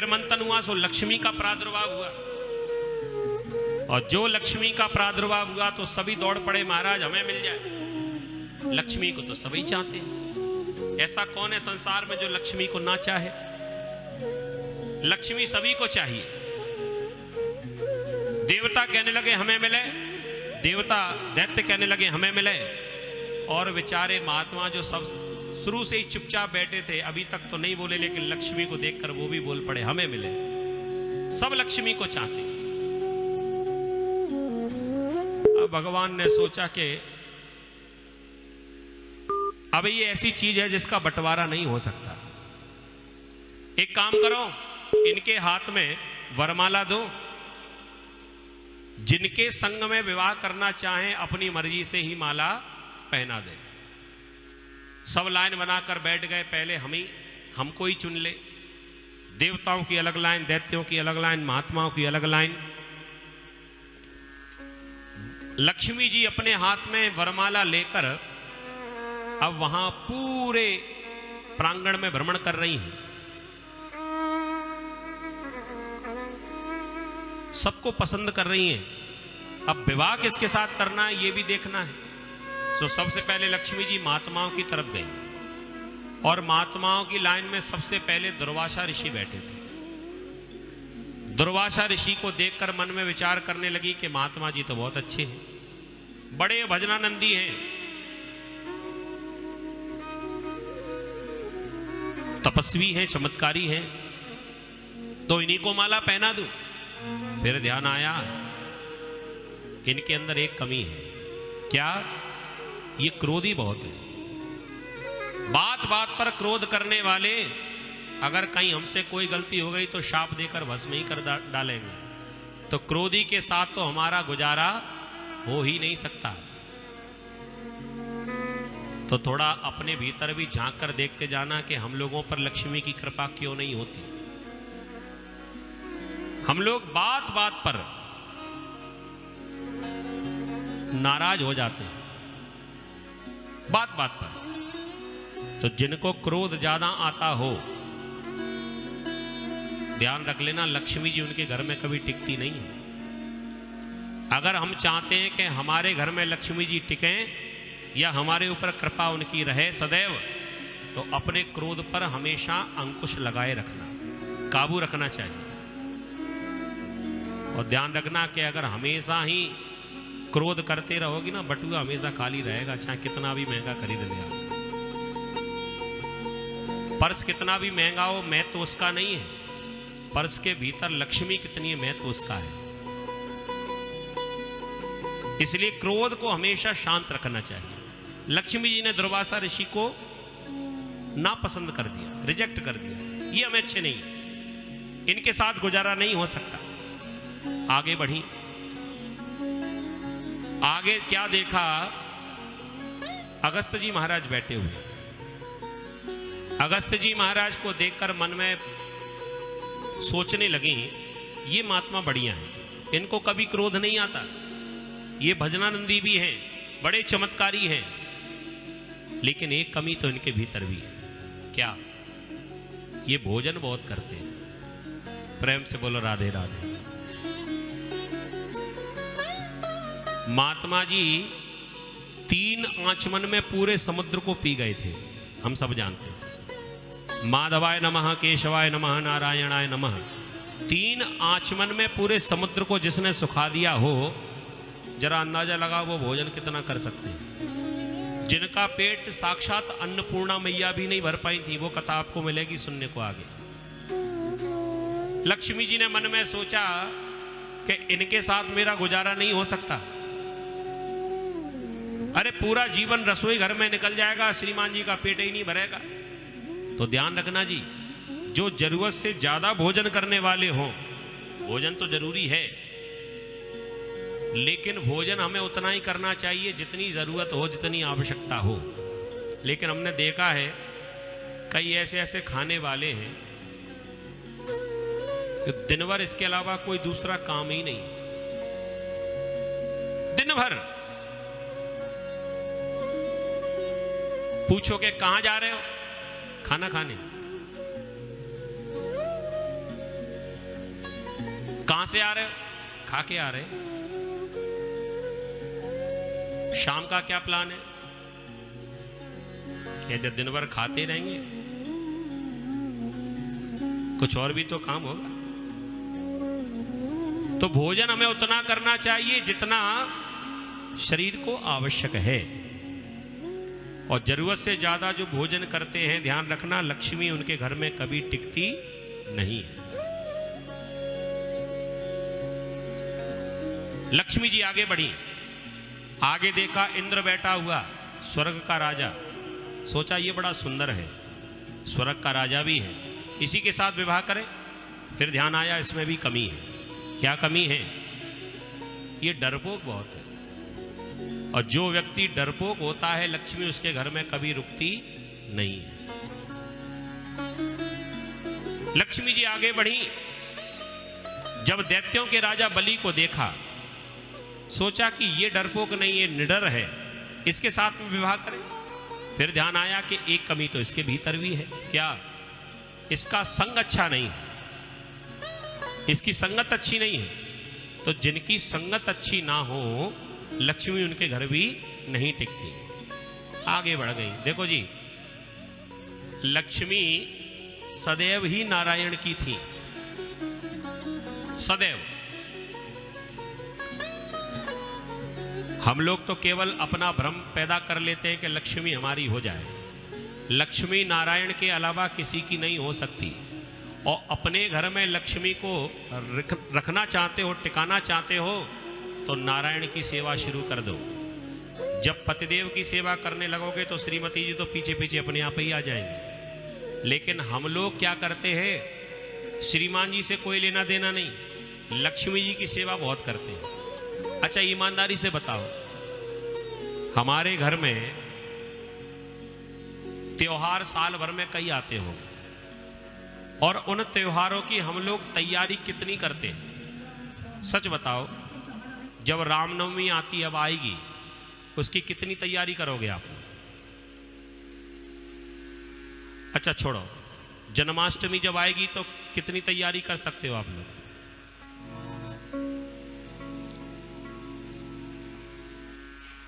मंथन हुआ सो लक्ष्मी का प्रादुर्भाव हुआ, और जो लक्ष्मी का प्रादुर्भाव हुआ तो सभी दौड़ पड़े महाराज हमें मिल जाए। लक्ष्मी को तो सभी चाहते हैं, ऐसा कौन है संसार में जो लक्ष्मी को ना चाहे? लक्ष्मी सभी को चाहिए। देवता कहने लगे हमें मिले, देवता दैत्य कहने लगे हमें मिले, और बेचारे महात्मा जो सब शुरू से ही चुपचाप बैठे थे अभी तक तो नहीं बोले, लेकिन लक्ष्मी को देखकर वो भी बोल पड़े हमें मिले। सब लक्ष्मी को चाहते। अब भगवान ने सोचा कि अब ये ऐसी चीज है जिसका बंटवारा नहीं हो सकता। एक काम करो, इनके हाथ में वरमाला दो, जिनके संग में विवाह करना चाहें अपनी मर्जी से ही माला पहना दे। सब लाइन बनाकर बैठ गए, पहले हमको ही चुन ले। देवताओं की अलग लाइन, दैत्यों की अलग लाइन, महात्माओं की अलग लाइन। लक्ष्मी जी अपने हाथ में वरमाला लेकर अब वहां पूरे प्रांगण में भ्रमण कर रही हैं। सबको पसंद कर रही हैं। अब विवाह किसके साथ करना है ये भी देखना है। तो सबसे पहले लक्ष्मी जी महात्माओं की तरफ गई, और महात्माओं की लाइन में सबसे पहले दुर्वासा ऋषि बैठे थे। दुर्वासा ऋषि को देखकर मन में विचार करने लगी कि महात्मा जी तो बहुत अच्छे हैं, बड़े भजनानंदी हैं, तपस्वी हैं, चमत्कारी हैं, तो इन्हीं को माला पहना दूं। फिर ध्यान आया इनके अंदर एक कमी है। क्या? ये क्रोधी बहुत है। बात बात पर क्रोध करने वाले, अगर कहीं हमसे कोई गलती हो गई तो शाप देकर भस्म ही कर डालेंगे। तो क्रोधी के साथ तो हमारा गुजारा हो ही नहीं सकता। तो थोड़ा अपने भीतर भी झांक कर देखते जाना कि हम लोगों पर लक्ष्मी की कृपा क्यों नहीं होती। हम लोग बात बात पर नाराज हो जाते हैं, बात बात पर। तो जिनको क्रोध ज्यादा आता हो, ध्यान रख लेना लक्ष्मी जी उनके घर में कभी टिकती नहीं है। अगर हम चाहते हैं कि हमारे घर में लक्ष्मी जी टिकें या हमारे ऊपर कृपा उनकी रहे सदैव, तो अपने क्रोध पर हमेशा अंकुश लगाए रखना, काबू रखना चाहिए। और ध्यान रखना कि अगर हमेशा ही क्रोध करते रहोगी ना, बटुआ हमेशा खाली रहेगा, चाहे कितना भी महंगा खरीद ले आप। पर्स कितना भी महंगा हो, महत्व उसका नहीं है। पर्स के भीतर लक्ष्मी कितनी है, महत्व उसका है। इसलिए क्रोध को हमेशा शांत रखना चाहिए। लक्ष्मी जी ने दुर्वासा ऋषि को नापसंद कर दिया, रिजेक्ट कर दिया। ये हमें अच्छे नहीं, इनके साथ गुजारा नहीं हो सकता। आगे बढ़ी, आगे क्या देखा? अगस्त जी महाराज बैठे हुए। अगस्त जी महाराज को देखकर मन में सोचने लगी, ये महात्मा बढ़िया हैं, इनको कभी क्रोध नहीं आता, ये भजनानंदी भी हैं, बड़े चमत्कारी हैं, लेकिन एक कमी तो इनके भीतर भी है। क्या? ये भोजन बहुत करते हैं। प्रेम से बोलो राधे राधे। महात्मा जी 3 आचमन में पूरे समुद्र को पी गए थे, हम सब जानते हैं। माधवाय नमः, केशवाय नमः, नारायणाय नमः। 3 आचमन में पूरे समुद्र को जिसने सुखा दिया हो, जरा अंदाजा लगा वो भोजन कितना कर सकते हैं। जिनका पेट साक्षात अन्नपूर्णा मैया भी नहीं भर पाई थी, वो कथा आपको मिलेगी सुनने को आगे। लक्ष्मी जी ने मन में सोचा कि इनके साथ मेरा गुजारा नहीं हो सकता। अरे पूरा जीवन रसोई घर में निकल जाएगा, श्रीमान जी का पेट ही नहीं भरेगा। तो ध्यान रखना जी, जो जरूरत से ज्यादा भोजन करने वाले हों, भोजन तो जरूरी है, लेकिन भोजन हमें उतना ही करना चाहिए जितनी जरूरत हो, जितनी आवश्यकता हो। लेकिन हमने देखा है कई ऐसे ऐसे खाने वाले हैं कि दिन भर इसके अलावा कोई दूसरा काम ही नहीं, दिन भर। पूछो कि कहां जा रहे हो? खाना खाने। कहां से आ रहे हो? खा के आ रहे। शाम का क्या प्लान है? क्या जब दिन भर खाते रहेंगे? कुछ और भी तो काम होगा। तो भोजन हमें उतना करना चाहिए जितना शरीर को आवश्यक है, और जरूरत से ज्यादा जो भोजन करते हैं, ध्यान रखना, लक्ष्मी उनके घर में कभी टिकती नहीं है। लक्ष्मी जी आगे बढ़ी, आगे देखा इंद्र बैठा हुआ, स्वर्ग का राजा। सोचा ये बड़ा सुंदर है, स्वर्ग का राजा भी है, इसी के साथ विवाह करें। फिर ध्यान आया इसमें भी कमी है। क्या कमी है? ये डरपोक बहुत है, और जो व्यक्ति डरपोक होता है, लक्ष्मी उसके घर में कभी रुकती नहीं है। लक्ष्मी जी आगे बढ़ी, जब दैत्यों के राजा बलि को देखा, सोचा कि ये डरपोक नहीं, ये निडर है, इसके साथ में विवाह करें। फिर ध्यान आया कि एक कमी तो इसके भीतर भी है। क्या? इसका संग अच्छा नहीं है, इसकी संगत अच्छी नहीं है। तो जिनकी संगत अच्छी ना हो, लक्ष्मी उनके घर भी नहीं टिकती। आगे बढ़ गई। देखो जी, लक्ष्मी सदैव ही नारायण की थी, सदैव। हम लोग तो केवल अपना भ्रम पैदा कर लेते हैं कि लक्ष्मी हमारी हो जाए। लक्ष्मी नारायण के अलावा किसी की नहीं हो सकती। और अपने घर में लक्ष्मी को रखना चाहते हो, टिकाना चाहते हो, तो नारायण की सेवा शुरू कर दो। जब पतिदेव की सेवा करने लगोगे तो श्रीमती जी तो पीछे पीछे अपने आप ही आ जाएंगे। लेकिन हम लोग क्या करते हैं, श्रीमान जी से कोई लेना देना नहीं, लक्ष्मी जी की सेवा बहुत करते हैं। अच्छा ईमानदारी से बताओ, हमारे घर में त्योहार साल भर में कई आते होंगे, और उन त्योहारों की हम लोग तैयारी कितनी करते हैं? सच बताओ, जब रामनवमी आती, अब आएगी, उसकी कितनी तैयारी करोगे आप? अच्छा छोड़ो, जन्माष्टमी जब आएगी तो कितनी तैयारी कर सकते हो आप लोग?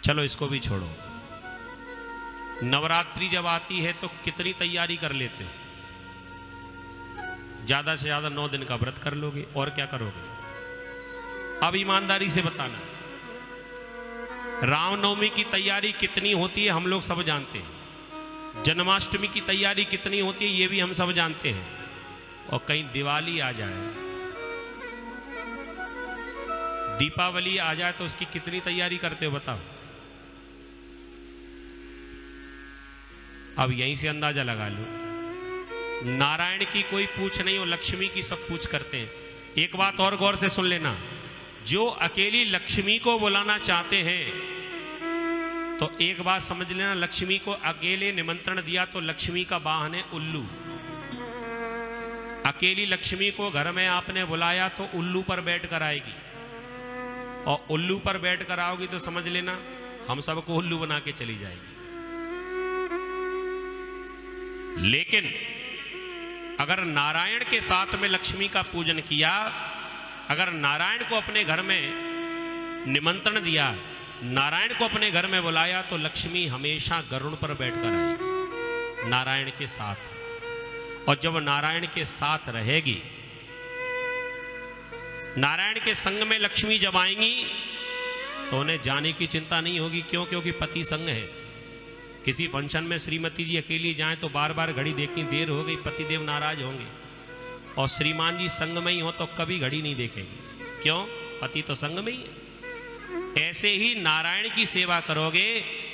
चलो इसको भी छोड़ो। नवरात्रि जब आती है तो कितनी तैयारी कर लेते हो? ज्यादा से ज्यादा 9 दिन का व्रत कर लोगे, और क्या करोगे? अब ईमानदारी से बताना, रामनवमी की तैयारी कितनी होती है हम लोग सब जानते हैं। जन्माष्टमी की तैयारी कितनी होती है ये भी हम सब जानते हैं। और कहीं दिवाली आ जाए, दीपावली आ जाए, तो उसकी कितनी तैयारी करते हो बताओ? अब यहीं से अंदाजा लगा लो, नारायण की कोई पूछ नहीं और लक्ष्मी की सब पूछ करते हैं। एक बात और गौर से सुन लेना, जो अकेली लक्ष्मी को बुलाना चाहते हैं, तो एक बात समझ लेना, लक्ष्मी को अकेले निमंत्रण दिया तो लक्ष्मी का वाहन है उल्लू। अकेली लक्ष्मी को घर में आपने बुलाया तो उल्लू पर बैठ कर आएगी, और उल्लू पर बैठ कर आओगी तो समझ लेना हम सबको उल्लू बना के चली जाएगी। लेकिन अगर नारायण के साथ में लक्ष्मी का पूजन किया, अगर नारायण को अपने घर में निमंत्रण दिया, नारायण को अपने घर में बुलाया, तो लक्ष्मी हमेशा गरुड़ पर बैठकर आएगी नारायण के साथ। और जब नारायण के साथ रहेगी, नारायण के संग में लक्ष्मी जब आएंगी, तो उन्हें जाने की चिंता नहीं होगी। क्यों? क्योंकि पति संग है। किसी फंक्शन में श्रीमती जी अकेली जाएं तो बार बार घड़ी देखती, देर हो गई, पतिदेव नाराज होंगे। और श्रीमान जी संग में ही हो तो कभी घड़ी नहीं देखेंगे। क्यों? पति तो संग में ही है। ऐसे ही नारायण की सेवा करोगे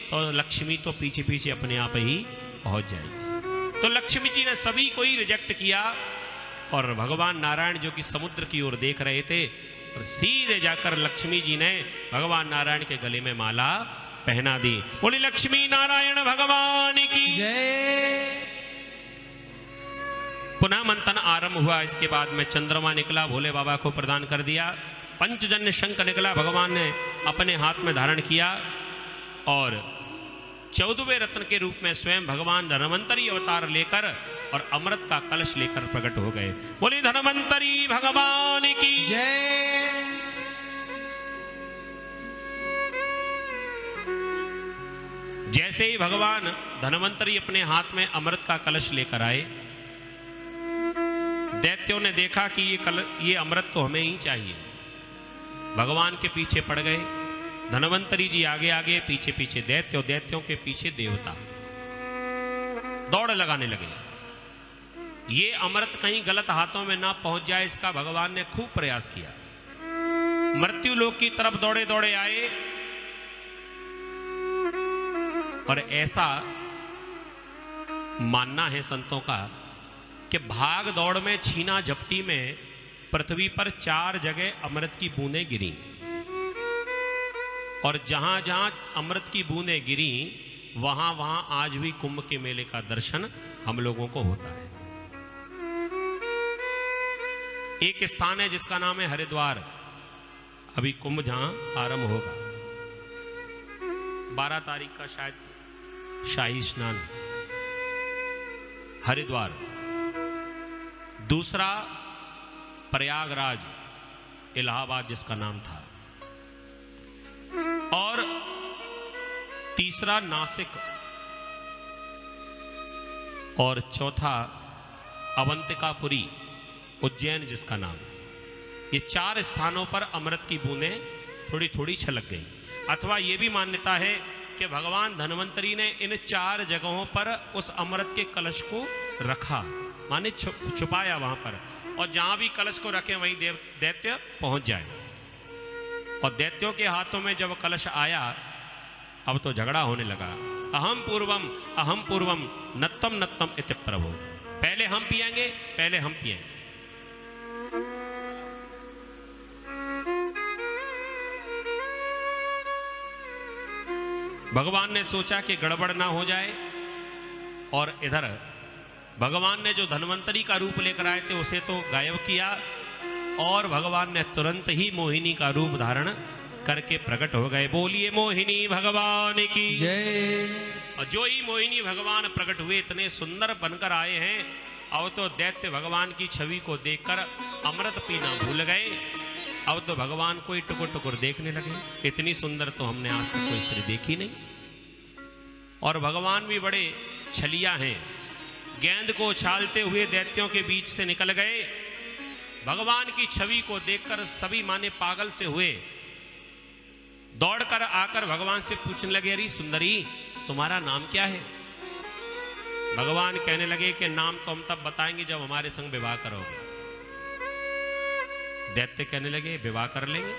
तो लक्ष्मी तो पीछे पीछे अपने आप ही पहुंच जाएगी। तो लक्ष्मी जी ने सभी को ही रिजेक्ट किया, और भगवान नारायण जो कि समुद्र की ओर देख रहे थे, और सीधे जाकर लक्ष्मी जी ने भगवान नारायण के गले में माला पहना दी। बोली लक्ष्मी नारायण भगवान की जय। पुनः मंथन आरंभ हुआ। इसके बाद में चंद्रमा निकला, भोले बाबा को प्रदान कर दिया। पंचजन्य शंख निकला, भगवान ने अपने हाथ में धारण किया, और 14वें रत्न के रूप में स्वयं भगवान धन्वंतरी अवतार लेकर और अमृत का कलश लेकर प्रकट हो गए। बोले धन्वंतरी भगवान की जय। जैसे ही भगवान धन्वंतरी अपने हाथ में अमृत का कलश लेकर आए, दैत्यों ने देखा कि ये अमृत तो हमें ही चाहिए, भगवान के पीछे पड़ गए। धन्वंतरी जी आगे आगे, पीछे पीछे दैत्य, दैत्यों के पीछे देवता दौड़ लगाने लगे। ये अमृत कहीं गलत हाथों में ना पहुंच जाए, इसका भगवान ने खूब प्रयास किया। मृत्यु लोक की तरफ दौड़े दौड़े आए और ऐसा मानना है संतों का कि भाग दौड़ में, छीना झपटी में पृथ्वी पर 4 जगह अमृत की बूंदें गिरी, और जहां जहां अमृत की बूंदें गिरी वहां वहां आज भी कुंभ के मेले का दर्शन हम लोगों को होता है। एक स्थान है जिसका नाम है हरिद्वार। अभी कुंभ जहां आरंभ होगा, 12 तारीख का शायद शाही स्नान हरिद्वार, दूसरा प्रयागराज इलाहाबाद जिसका नाम था, और तीसरा नासिक, और चौथा अवंतिकापुरी उज्जैन जिसका नाम। ये 4 स्थानों पर अमृत की बूंदें थोड़ी थोड़ी छलक गई। अथवा ये भी मान्यता है कि भगवान धन्वंतरी ने इन 4 जगहों पर उस अमृत के कलश को रखा, माने छुपाया वहां पर, और जहां भी कलश को रखे वहीं दैत्य पहुंच जाए। और दैत्यों के हाथों में जब कलश आया, अब तो झगड़ा होने लगा। अहम पूर्वम नत्तम नत्तम इति प्रभु, पहले हम पिएंगे, पहले हम पिएंगे। भगवान ने सोचा कि गड़बड़ ना हो जाए, और इधर भगवान ने जो धन्वंतरी का रूप लेकर आए थे उसे तो गायब किया, और भगवान ने तुरंत ही मोहिनी का रूप धारण करके प्रकट हो गए। बोलिए मोहिनी भगवान की जय। और जो ही मोहिनी भगवान प्रकट हुए, इतने सुंदर बनकर आए हैं, अब तो दैत्य भगवान की छवि को देखकर अमृत पीना भूल गए। अब तो भगवान को टुकुर टुकुर देखने लगे। इतनी सुंदर तो हमने आज तक कोई स्त्री देखी नहीं। और भगवान भी बड़े छलिया हैं, गेंद को उछालते हुए दैत्यों के बीच से निकल गए। भगवान की छवि को देखकर सभी माने पागल से हुए, दौड़कर आकर भगवान से पूछने लगे, अरे सुंदरी तुम्हारा नाम क्या है? भगवान कहने लगे कि नाम तो हम तब बताएंगे जब हमारे संग विवाह करोगे। दैत्य कहने लगे विवाह कर लेंगे,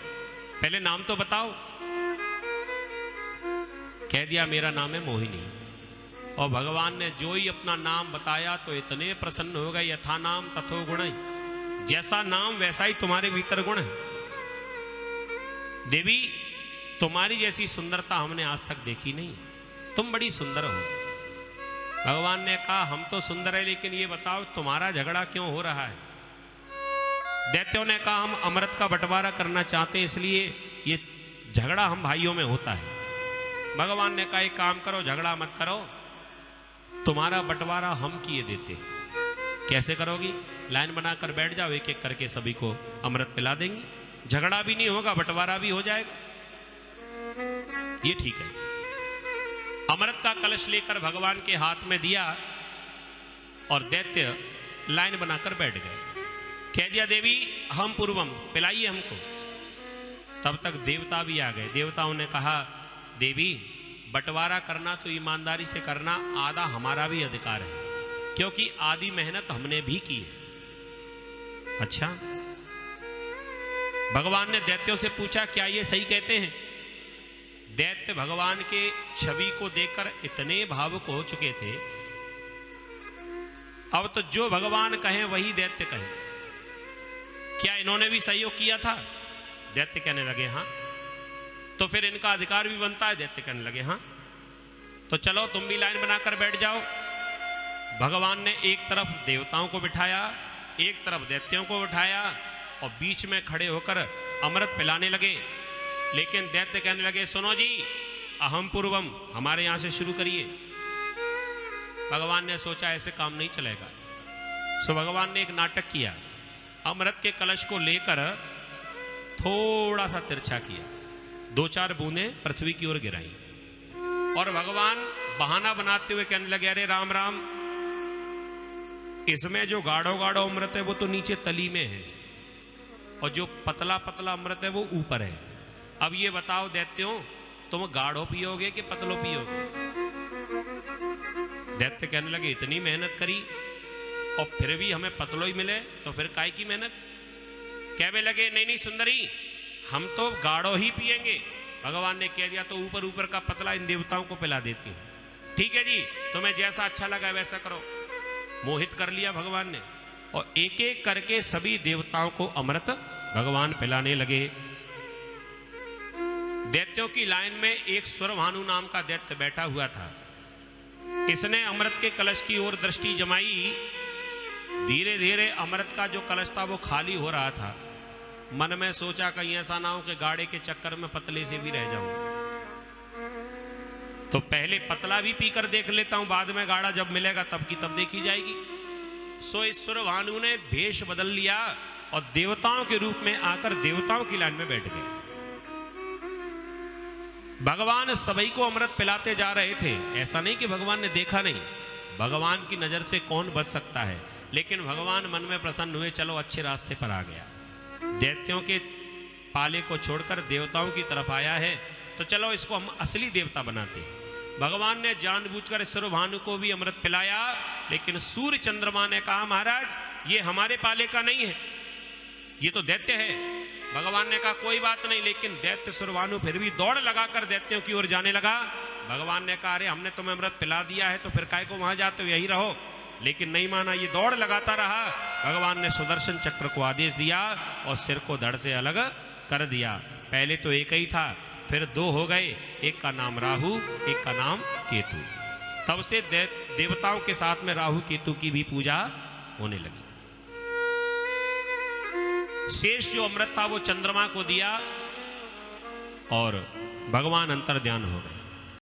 पहले नाम तो बताओ। कह दिया मेरा नाम है मोहिनी। और भगवान ने जो ही अपना नाम बताया तो इतने प्रसन्न हो गए, यथा नाम तथो गुण, जैसा नाम वैसा ही तुम्हारे भीतर गुण है। देवी तुम्हारी जैसी सुंदरता हमने आज तक देखी नहीं, तुम बड़ी सुंदर हो। भगवान ने कहा हम तो सुंदर है, लेकिन ये बताओ तुम्हारा झगड़ा क्यों हो रहा है? दैत्यों ने कहा हम अमृत का बंटवारा करना चाहते हैं, इसलिए ये झगड़ा हम भाइयों में होता है। भगवान ने कहा एक काम करो, झगड़ा मत करो, तुम्हारा बंटवारा हम किए देते। कैसे करोगी? लाइन बनाकर बैठ जाओ, एक एक करके सभी को अमृत पिला देंगे, झगड़ा भी नहीं होगा, बंटवारा भी हो जाएगा। ये ठीक है। अमृत का कलश लेकर भगवान के हाथ में दिया और दैत्य लाइन बनाकर बैठ गए। कह दिया देवी हम पूर्वम, पिलाइए हमको। तब तक देवता भी आ गए। देवताओं ने कहा देवी बंटवारा करना तो ईमानदारी से करना, आधा हमारा भी अधिकार है, क्योंकि आधी मेहनत हमने भी की है। अच्छा, भगवान ने दैत्यों से पूछा क्या ये सही कहते हैं? दैत्य भगवान के छवि को देखकर इतने भावुक हो चुके थे, अब तो जो भगवान कहें वही दैत्य कहें। क्या इन्होंने भी सहयोग किया था? दैत्य कहने लगे हाँ। तो फिर इनका अधिकार भी बनता है? दैत्य कहने लगे हाँ। तो चलो तुम भी लाइन बनाकर बैठ जाओ। भगवान ने एक तरफ देवताओं को बिठाया, एक तरफ दैत्यों को बिठाया, और बीच में खड़े होकर अमृत पिलाने लगे। लेकिन दैत्य कहने लगे सुनो जी, अहम पूर्वम, हमारे यहां से शुरू करिए। भगवान ने सोचा ऐसे काम नहीं चलेगा। सो भगवान ने एक नाटक किया, अमृत के कलश को लेकर थोड़ा सा तिरछा किया, 2-4 बूंदें पृथ्वी की ओर गिराई और भगवान बहाना बनाते हुए कहने लगे, अरे राम राम, इसमें जो गाढ़ो गाढ़ो अमृत है वो तो नीचे तली में है और जो पतला पतला अमृत है वो ऊपर है। अब ये बताओ दैत्यों, तुम गाढ़ो पियोगे कि पतलो पियोगे? दैत्य कहने लगे, इतनी मेहनत करी और फिर भी हमें पतलो ही मिले तो फिर काय की मेहनत? कहने लगे, नहीं नहीं सुंदरी, हम तो गाढ़ो ही पिएंगे। भगवान ने कह दिया, तो ऊपर ऊपर का पतला इन देवताओं को पिला देती हूं। ठीक है जी, तुम्हें जैसा अच्छा लगा वैसा करो। मोहित कर लिया भगवान ने और एक एक करके सभी देवताओं को अमृत भगवान पिलाने लगे। दैत्यों की लाइन में एक सुरभानु नाम का दैत्य बैठा हुआ था। इसने अमृत के कलश की ओर दृष्टि जमाई। धीरे धीरे अमृत का जो कलश था वो खाली हो रहा था। मन में सोचा कहीं ऐसा ना हो कि गाढ़े के चक्कर में पतले से भी रह जाऊं, तो पहले पतला भी पीकर देख लेता हूं, बाद में गाढ़ा जब मिलेगा तब की तब देखी जाएगी। सो इस सुरभानु ने भेष बदल लिया और देवताओं के रूप में आकर देवताओं की लाइन में बैठ गए। भगवान सभी को अमृत पिलाते जा रहे थे। ऐसा नहीं कि भगवान ने देखा नहीं, भगवान की नजर से कौन बच सकता है, लेकिन भगवान मन में प्रसन्न हुए, चलो अच्छे रास्ते पर आ गया। दैत्यों के पाले को छोड़कर देवताओं की तरफ आया है, तो चलो इसको हम असली देवता बनाते हैं। भगवान ने जानबूझकर सुरभानु को भी अमृत पिलाया, लेकिन सूर्य चंद्रमा ने कहा, महाराज ये हमारे पाले का नहीं है, ये तो दैत्य है। भगवान ने कहा कोई बात नहीं, लेकिन दैत्य सुरभानु फिर भी दौड़ लगाकर दैत्यों की ओर जाने लगा। भगवान ने कहा, अरे हमने तुम्हें अमृत पिला दिया है तो फिर काय को वहां जाते हो, यही रहो। लेकिन नहीं माना, ये दौड़ लगाता रहा। भगवान ने सुदर्शन चक्र को आदेश दिया और सिर को धड़ से अलग कर दिया। पहले तो एक ही था, फिर 2 हो गए, एक का नाम राहु, एक का नाम केतु। तब से देवताओं के साथ में राहु केतु की भी पूजा होने लगी। शेष जो अमृत था वो चंद्रमा को दिया और भगवान अंतर्ध्यान हो गए।